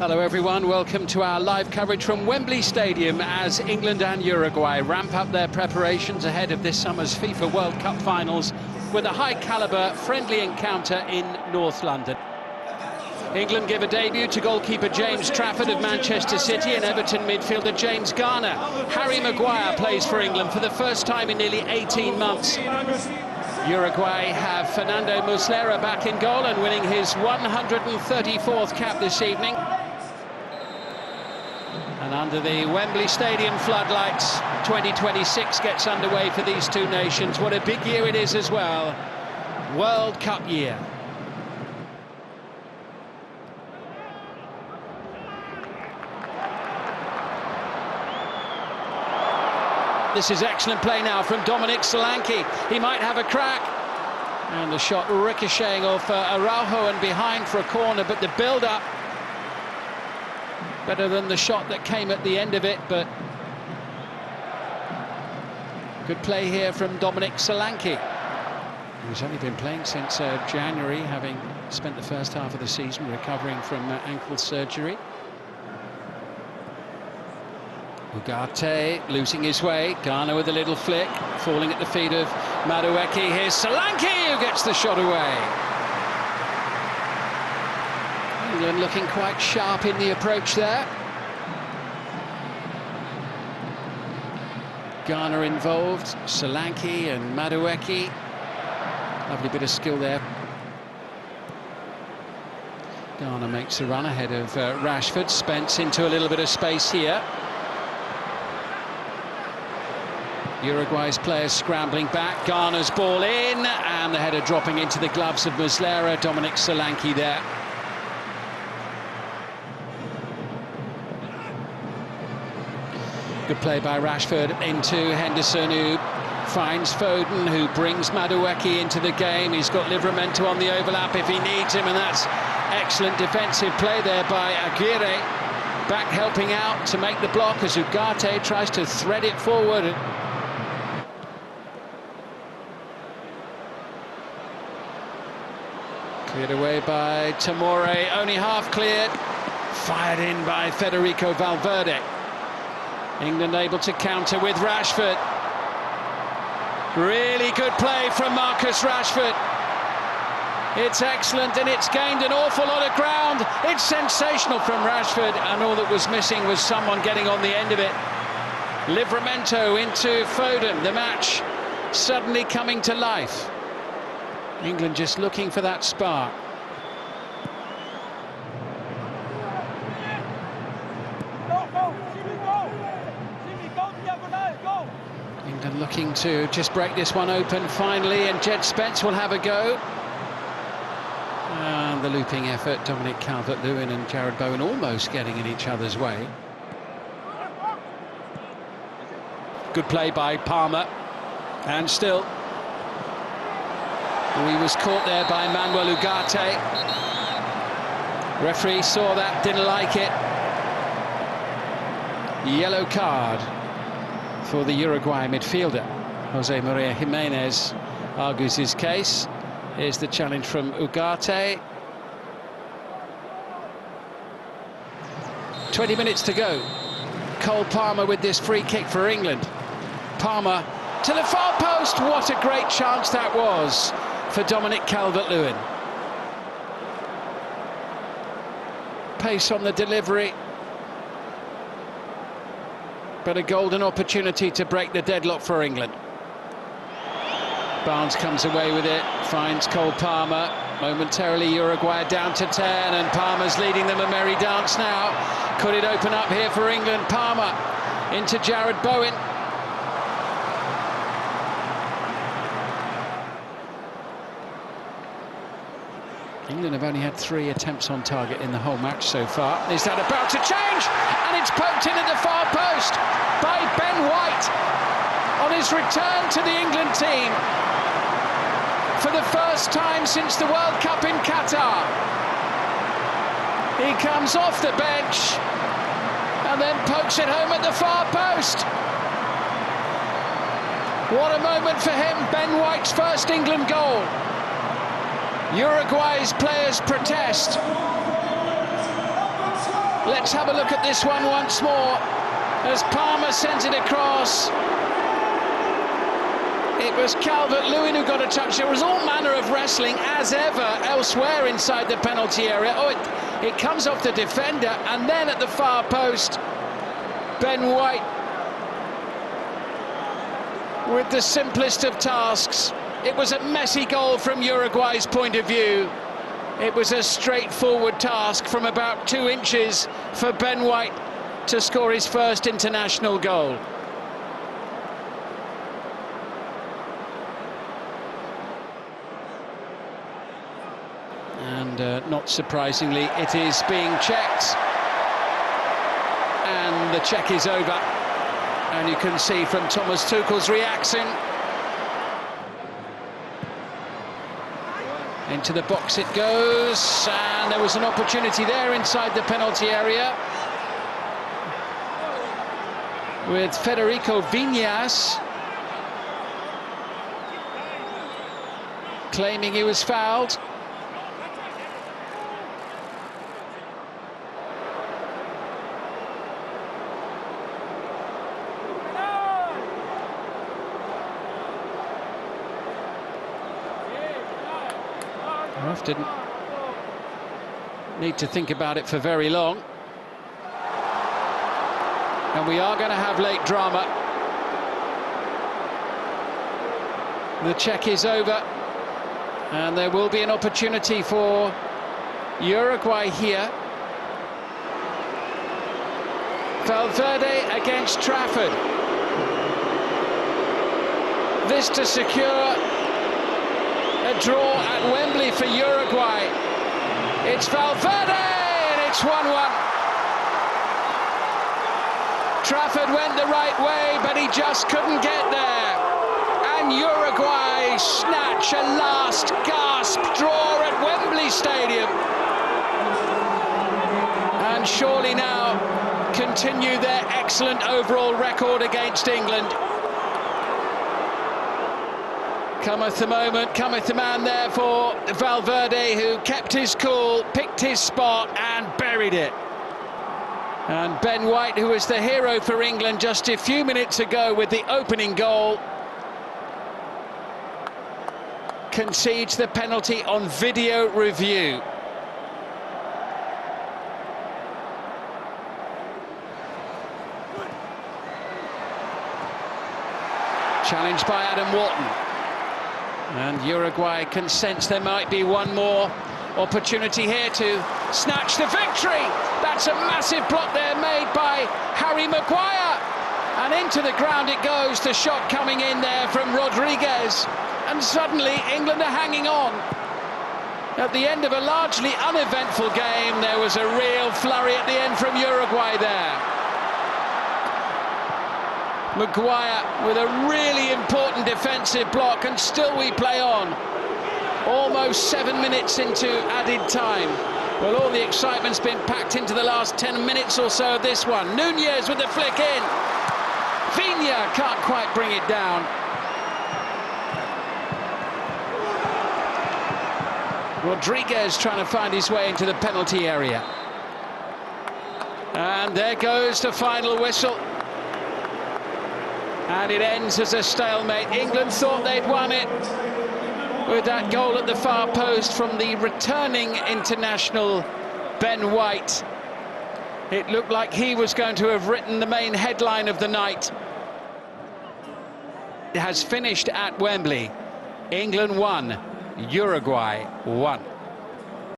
Hello everyone, welcome to our live coverage from Wembley Stadium as England and Uruguay ramp up their preparations ahead of this summer's FIFA World Cup finals with a high-caliber friendly encounter in North London. England give a debut to goalkeeper James Trafford of Manchester City and Everton midfielder James Garner. Harry Maguire plays for England for the first time in nearly 18 months. Uruguay have Fernando Muslera back in goal and winning his 134th cap this evening. And under the Wembley Stadium floodlights, 2026 gets underway for these two nations. What a big year it is as well. World Cup year. This is excellent play now from Dominic Solanke. He might have a crack. And the shot ricocheting off Araujo and behind for a corner, but the build-up better than the shot that came at the end of it, but good play here from Dominic Solanke. He's only been playing since January, having spent the first half of the season recovering from ankle surgery. Ugarte losing his way, Garner with a little flick, falling at the feet of Madueke. Here's Solanke who gets the shot away. England looking quite sharp in the approach there. Garner involved, Solanke and Madueke. Lovely bit of skill there. Garner makes a run ahead of Rashford. Spence into a little bit of space here. Uruguay's players scrambling back. Garner's ball in, and the header dropping into the gloves of Muslera. Dominic Solanke there. Good play by Rashford into Henderson, who finds Foden, who brings Madueke into the game. He's got Livramento on the overlap if he needs him, and that's excellent defensive play there by Aguirre. Back helping out to make the block as Ugarte tries to thread it forward. Cleared away by Tomori, only half cleared. Fired in by Federico Valverde. England able to counter with Rashford. Really good play from Marcus Rashford. It's excellent, and it's gained an awful lot of ground. It's sensational from Rashford, and all that was missing was someone getting on the end of it. Livramento into Foden, the match suddenly coming to life. England just looking for that spark. England looking to just break this one open finally, and Jed Spence will have a go. And the looping effort, Dominic Calvert-Lewin and Jared Bowen almost getting in each other's way. Good play by Palmer, and still he was caught there by Manuel Ugarte. Referee saw that, didn't like it. Yellow card for the Uruguay midfielder. Jose Maria Jimenez argues his case. Here's the challenge from Ugarte. 20 minutes to go. Cole Palmer with this free kick for England. Palmer to the far post. What a great chance that was for Dominic Calvert-Lewin. Pace on the delivery, but a golden opportunity to break the deadlock for England. Barnes comes away with it, finds Cole Palmer. Momentarily Uruguay down to 10, and Palmer's leading them a merry dance now. Could it open up here for England? Palmer into Jared Bowen. England have only had 3 attempts on target in the whole match so far. Is that about to change? And it's poked in at the far post by Ben White on his return to the England team for the first time since the World Cup in Qatar. He comes off the bench and then pokes it home at the far post. What a moment for him, Ben White's first England goal. Uruguay's players protest. Let's have a look at this one once more as Palmer sends it across. It was Calvert-Lewin who got a touch. There was all manner of wrestling, as ever, elsewhere inside the penalty area. Oh, it comes off the defender, and then at the far post, Ben White, with the simplest of tasks. It was a messy goal from Uruguay's point of view. It was a straightforward task from about 2 inches for Ben White to score his first international goal. And not surprisingly, it is being checked. And the check is over. And you can see from Thomas Tuchel's reaction. Into the box it goes, and there was an opportunity there inside the penalty area with Federico Viñas claiming he was fouled. Ref didn't need to think about it for very long. And we are going to have late drama. The check is over. And there will be an opportunity for Uruguay here. Valverde against Trafford. This to secure a draw at Wembley for Uruguay. It's Valverde, and it's 1-1. Trafford went the right way, but he just couldn't get there. And Uruguay snatch a last gasp draw at Wembley Stadium. And surely now continue their excellent overall record against England. Cometh the moment, cometh the man there for Valverde, who kept his cool, picked his spot and buried it. And Ben White, who was the hero for England just a few minutes ago with the opening goal, concedes the penalty on video review. Challenged by Adam Wharton. And Uruguay can sense there might be one more opportunity here to snatch the victory. That's a massive block there made by Harry Maguire. And into the ground it goes, the shot coming in there from Rodriguez. And suddenly England are hanging on. At the end of a largely uneventful game, there was a real flurry at the end from Uruguay there. Maguire with a really important defensive block, and still we play on. Almost 7 minutes into added time. Well, all the excitement's been packed into the last 10 minutes or so of this one. Nunez with the flick in. Viña can't quite bring it down. Rodriguez trying to find his way into the penalty area. And there goes the final whistle. And it ends as a stalemate. England thought they'd won it with that goal at the far post from the returning international Ben White. It looked like he was going to have written the main headline of the night. It has finished at Wembley. England 1, Uruguay 1.